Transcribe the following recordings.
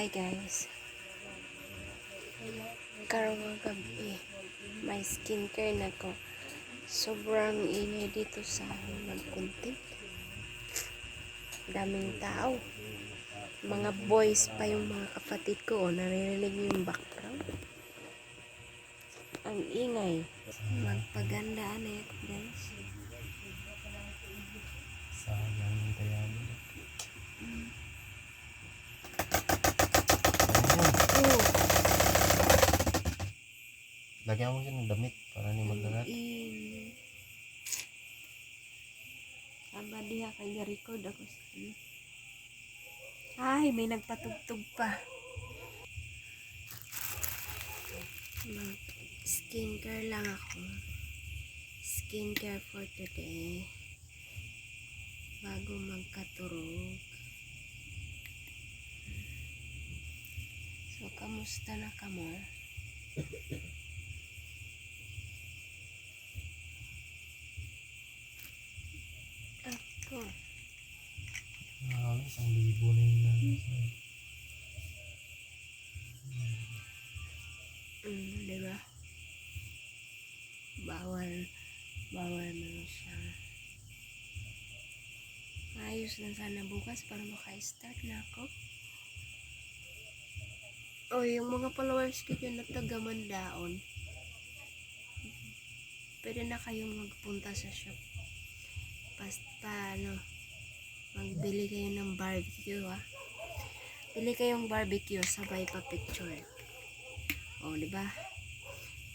Hi guys, karong gabi may skincare na ko. Sobrang ingay dito sa nagkunting, daming tao, mga boys pa yung mga kapatid ko. Naririnig niyo yung background, ang ingay. Magpagandaan na ako guys. Sayang yung tayan. Oh, Lagyan mo siya ng damit para ni maglalat. ingay. Aba diha kay record ako sa ano. Ay, may nagpatugtog pa. Mag skincare lang ako. Skincare for today. Bago magkaturog. So, kamusta na ka mo? Ako. Isang libo na yun lang. Diba? Bawal mo siya. Ayos na sana bukas para maka-start na ako. O, yung mga followers ko yun na taga Mandaon, pwede na kayong magpunta sa shop. Basta, magbili kayo ng barbecue, ha? Bili kayong barbecue, sabay pa picture. O, diba?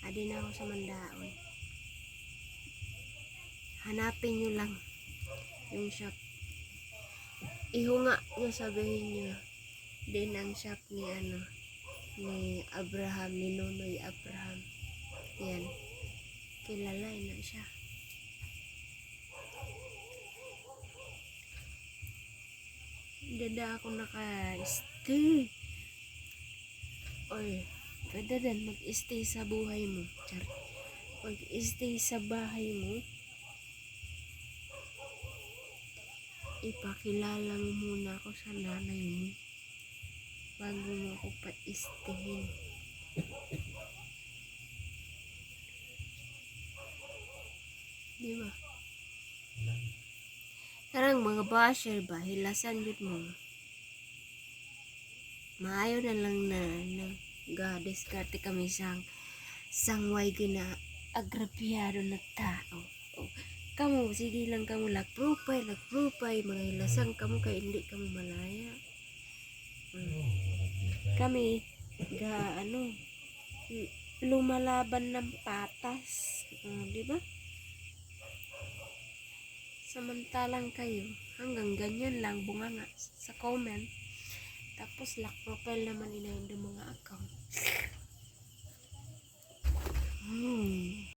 Adi na ako sa Mandaon. Hanapin nyo lang yung shop. Ihunga nyo, sabihin nyo. Din ang shop ni ni Abraham, ni Nonoy Abraham. Yan. Kilala na siya. Dada ako naka-stay. Oy, pwede din mag-stay sa buhay mo. Char. Mag-stay sa bahay mo. Ipakilala mo muna ako sa nanay mo bago mo ako pa-istayin. Diba? Karang mga basher ba, hilasan yun mo. Maayo na lang na ga-discarte kami sangway gina agrapyado na tao. O, kamu, sige lang kamu lag-profile, mga hilasan kamu kay hindi kamu malaya. Kami, lumalaban ng patas. Di ba? Samantalang kayo, hanggang ganyan lang, bunganga sa comment. Tapos, lock profile naman ina yung mga account.